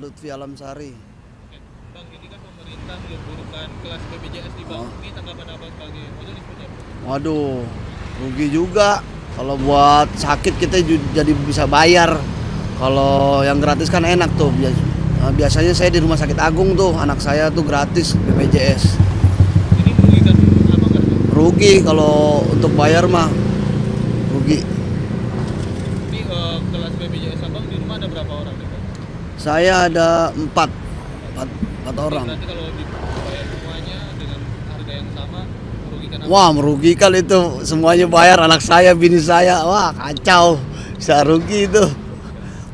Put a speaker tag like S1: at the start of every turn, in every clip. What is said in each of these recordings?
S1: Lutfi Alamsari.
S2: Oke. Bang, ini kan pemerintah meliburkan kelas BPJS nih Bang.
S1: Oh.
S2: Ini tanggapan Abang sebagai ojek seperti apa?
S1: Waduh, rugi juga. Kalau buat sakit kita jadi bisa bayar. Kalau yang gratis kan enak tuh. Biasanya saya di Rumah Sakit Agung tuh, anak saya tuh gratis BPJS.
S2: Ini merugikan Abang nggak?
S1: Rugi kalau untuk bayar mah rugi.
S2: Ini kelas BPJS Abang di rumah ada berapa orang nih Bang?
S1: Saya ada empat orang.
S2: Berarti kalau dibayar semuanya dengan harga yang sama merugikan Abang?
S1: Wah, merugikan itu. Semuanya bayar, anak saya, bini saya. Wah, kacau. Bisa rugi itu.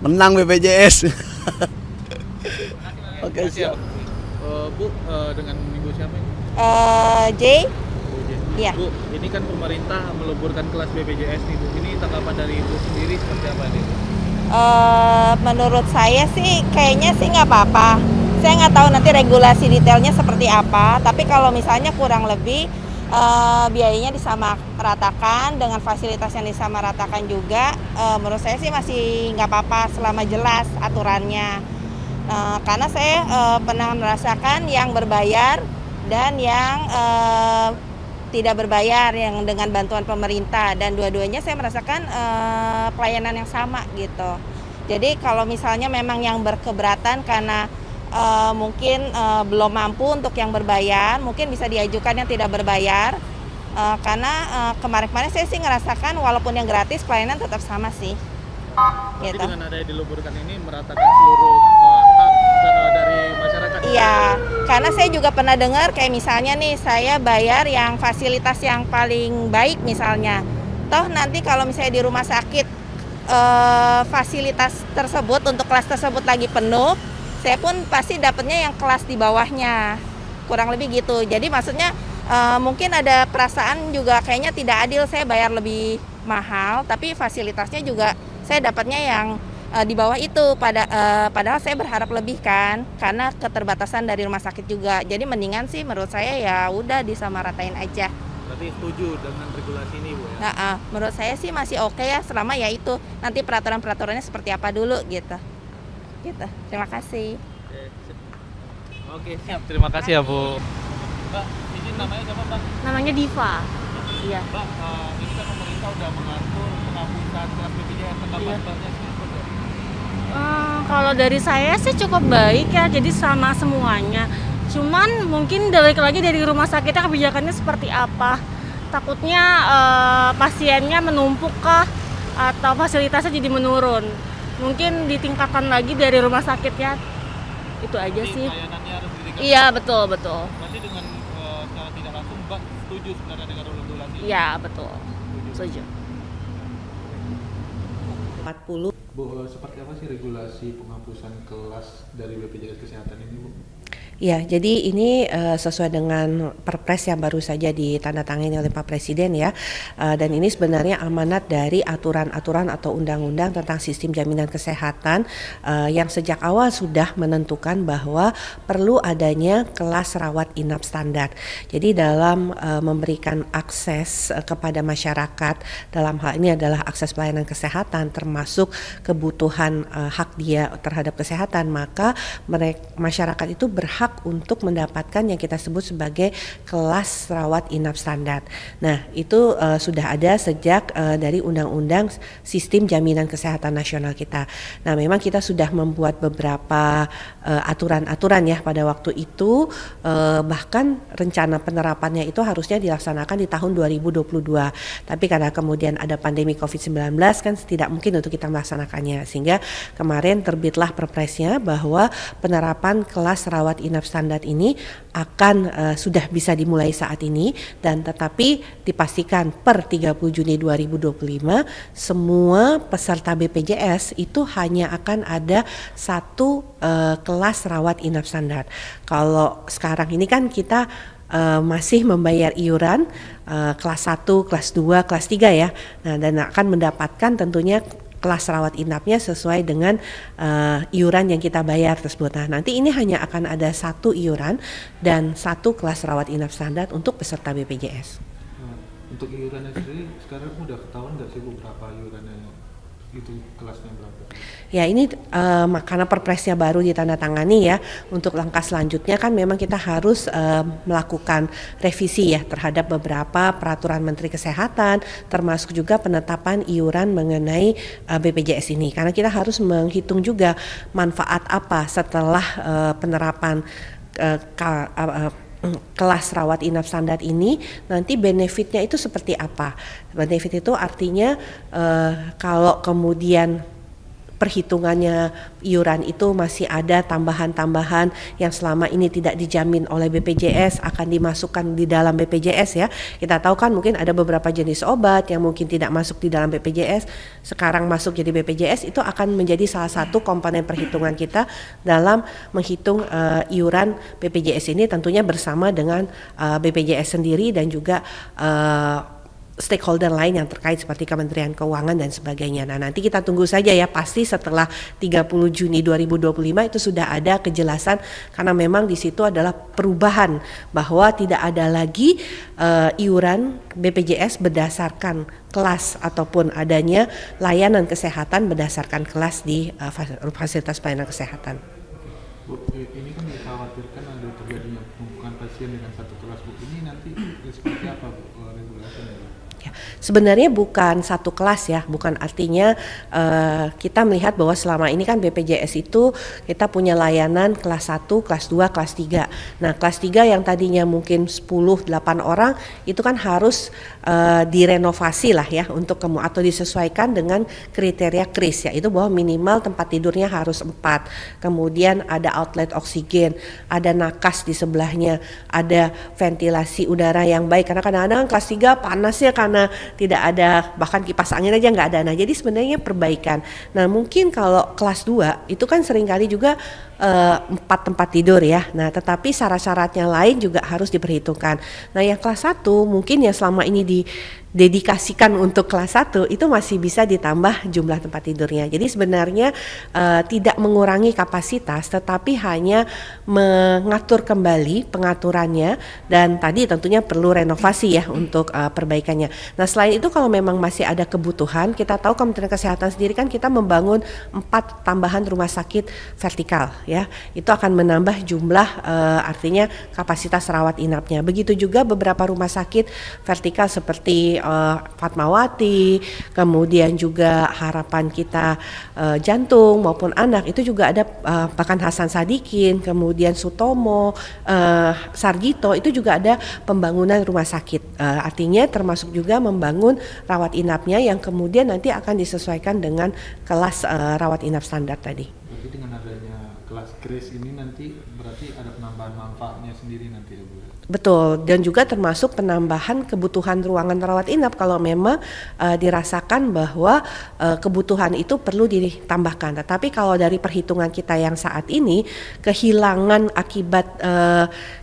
S1: Menang BPJS. Oke,
S2: Makasih ya,
S1: siap.
S2: Bang. Bu, dengan Ibu siapa ini?
S3: J,
S2: Bu Jen.
S3: Iya.
S2: Bu, ini kan pemerintah meleburkan kelas BPJS nih Bu. Ini tanggapan dari Ibu sendiri seperti apa nih?
S3: menurut saya sih kayaknya sih nggak apa-apa. Saya nggak tahu nanti regulasi detailnya seperti apa. Tapi kalau misalnya kurang lebih biayanya disamaratakan dengan fasilitas yang disamaratakan juga, menurut saya sih masih nggak apa-apa selama jelas aturannya. Karena saya pernah merasakan yang berbayar dan yang tidak berbayar yang dengan bantuan pemerintah, dan dua-duanya saya merasakan pelayanan yang sama gitu. Jadi kalau misalnya memang yang berkeberatan karena mungkin belum mampu untuk yang berbayar, mungkin bisa diajukan yang tidak berbayar. Karena kemarin-kemarin saya sih ngerasakan walaupun yang gratis pelayanan tetap sama sih.
S2: Tapi
S3: Gitu.
S2: dengan adanya dileburkan ini meratakan seluruh hak dari masyarakat.
S3: Iya, karena saya juga pernah dengar kayak misalnya nih saya bayar yang fasilitas yang paling baik misalnya. Toh nanti kalau misalnya di rumah sakit fasilitas tersebut untuk kelas tersebut lagi penuh, saya pun pasti dapatnya yang kelas di bawahnya. Kurang lebih gitu. Jadi maksudnya mungkin ada perasaan juga kayaknya tidak adil saya bayar lebih mahal, tapi fasilitasnya juga saya dapatnya yang di bawah itu. Padahal saya berharap lebih kan, karena keterbatasan dari rumah sakit juga. Jadi mendingan sih menurut saya ya udah disamaratain aja.
S2: Berarti setuju dengan regulasi ini Bu ya?
S3: Menurut saya sih masih oke ya, selama ya itu nanti peraturan-peraturannya seperti apa dulu gitu. Gitu. Terima kasih.
S2: Oke, siap. Terima kasih ya Bu. Mbak, izin namanya siapa Mbak?
S4: Namanya Diva. Iya.
S2: Mbak, ini kan pemerintah udah mengatur penghapusan kelas BPJS. Tanggapan
S4: Iya.
S2: Mbaknya sih seperti apa?
S4: Kalau dari saya sih cukup baik ya, jadi sama semuanya. Cuman mungkin balik lagi dari rumah sakitnya kebijakannya seperti apa. Takutnya pasiennya menumpuk kah atau fasilitasnya jadi menurun. Mungkin ditingkatkan lagi dari rumah sakitnya. Itu aja
S2: Jadi
S4: sih.
S2: pelayanannya harus ditingkatkan.
S4: Iya, betul, betul.
S2: Berarti dengan secara tidak langsung Mbak setuju sebenarnya dengan regulasi ini?
S4: Iya, betul. Setuju.
S3: 40.
S2: Bu, seperti apa sih regulasi penghapusan kelas dari BPJS Kesehatan ini Bu?
S5: Ya, jadi ini sesuai dengan Perpres yang baru saja ditandatangani oleh Pak Presiden ya, dan ini sebenarnya amanat dari aturan-aturan atau undang-undang tentang sistem jaminan kesehatan yang sejak awal sudah menentukan bahwa perlu adanya kelas rawat inap standar. Jadi dalam memberikan akses kepada masyarakat, dalam hal ini adalah akses pelayanan kesehatan termasuk kebutuhan hak dia terhadap kesehatan, maka masyarakat itu berhak untuk mendapatkan yang kita sebut sebagai kelas rawat inap standar. Nah, itu sudah ada sejak dari Undang-Undang Sistem Jaminan Kesehatan Nasional kita. Nah, memang kita sudah membuat beberapa aturan-aturan ya pada waktu itu, bahkan rencana penerapannya itu harusnya dilaksanakan di tahun 2022. Tapi karena kemudian ada pandemi COVID-19 kan tidak mungkin untuk kita melaksanakannya, sehingga kemarin terbitlah perpresnya bahwa penerapan kelas rawat inap standar ini akan sudah bisa dimulai saat ini, dan tetapi dipastikan per 30 Juni 2025 semua peserta BPJS itu hanya akan ada satu kelas rawat inap standar. Kalau sekarang ini kan kita masih membayar iuran kelas 1, kelas 2, kelas 3 ya. Nah, dan akan mendapatkan tentunya kelas rawat inapnya sesuai dengan iuran yang kita bayar tersebut. Nah, nanti ini hanya akan ada satu iuran dan satu kelas rawat inap standar untuk peserta BPJS.
S2: Untuk iurannya sendiri sekarang udah ketahuan nggak sih Bu berapa iurannya itu kelasnya berapa?
S5: Ya ini karena perpresnya baru ditandatangani ya, untuk langkah selanjutnya kan memang kita harus melakukan revisi ya terhadap beberapa peraturan Menteri Kesehatan, termasuk juga penetapan iuran mengenai BPJS ini, karena kita harus menghitung juga manfaat apa setelah penerapan kelas rawat inap standar ini, nanti benefitnya itu seperti apa. Benefit itu artinya kalau kemudian perhitungannya iuran itu masih ada tambahan-tambahan yang selama ini tidak dijamin oleh BPJS akan dimasukkan di dalam BPJS ya. Kita tahu kan mungkin ada beberapa jenis obat yang mungkin tidak masuk di dalam BPJS, sekarang masuk jadi BPJS, itu akan menjadi salah satu komponen perhitungan kita dalam menghitung iuran BPJS ini, tentunya bersama dengan BPJS sendiri dan juga stakeholder lain yang terkait seperti Kementerian Keuangan dan sebagainya. Nah, nanti kita tunggu saja ya, pasti setelah 30 Juni 2025 itu sudah ada kejelasan, karena memang di situ adalah perubahan bahwa tidak ada lagi iuran BPJS berdasarkan kelas ataupun adanya layanan kesehatan berdasarkan kelas di fasilitas pelayanan kesehatan.
S2: Bu, ini kan dikhawatirkan ada terjadinya penumpukan pasien dengan satu kelas, Bu. Ini nanti seperti apa, Bu, regulasinya?
S5: Sebenarnya bukan satu kelas ya, bukan artinya kita melihat bahwa selama ini kan BPJS itu kita punya layanan kelas 1, kelas 2, kelas 3. Nah, kelas 3 yang tadinya mungkin 10, 8 orang itu kan harus direnovasi lah ya untuk atau disesuaikan dengan kriteria KRIS, ya itu bahwa minimal tempat tidurnya harus 4. Kemudian ada outlet oksigen, ada nakas di sebelahnya, ada ventilasi udara yang baik, karena kadang-kadang kelas 3 panas ya karena tidak ada, bahkan kipas angin aja nggak ada. Nah, jadi sebenarnya perbaikan. Nah, mungkin kalau kelas 2 itu kan seringkali juga 4 tempat tidur ya. Nah, tetapi syarat-syaratnya lain juga harus diperhitungkan. Nah, yang kelas 1 mungkin ya selama ini didedikasikan untuk kelas 1 itu masih bisa ditambah jumlah tempat tidurnya. Jadi sebenarnya tidak mengurangi kapasitas, tetapi hanya mengatur kembali pengaturannya, dan tadi tentunya perlu renovasi ya untuk perbaikannya. Nah, selain itu kalau memang masih ada kebutuhan, kita tahu Kementerian Kesehatan sendiri kan kita membangun 4 tambahan rumah sakit vertikal ya. Itu akan menambah jumlah artinya kapasitas rawat inapnya. Begitu juga beberapa rumah sakit vertikal seperti Fatmawati, kemudian juga harapan kita jantung maupun anak, itu juga ada bahkan Hasan Sadikin, kemudian Sutomo, Sarjito, itu juga ada pembangunan rumah sakit. Artinya termasuk juga membangun rawat inapnya yang kemudian nanti akan disesuaikan dengan kelas rawat inap standar tadi.
S2: Berarti dengan adanya kelas KRIS ini nanti berarti ada penambahan manfaatnya sendiri nanti ya, Bu?
S5: Betul, dan juga termasuk penambahan kebutuhan ruangan rawat inap kalau memang dirasakan bahwa kebutuhan itu perlu ditambahkan. Tetapi kalau dari perhitungan kita yang saat ini, kehilangan akibat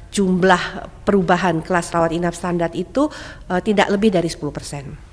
S5: jumlah perubahan kelas rawat inap standar itu tidak lebih dari 10%.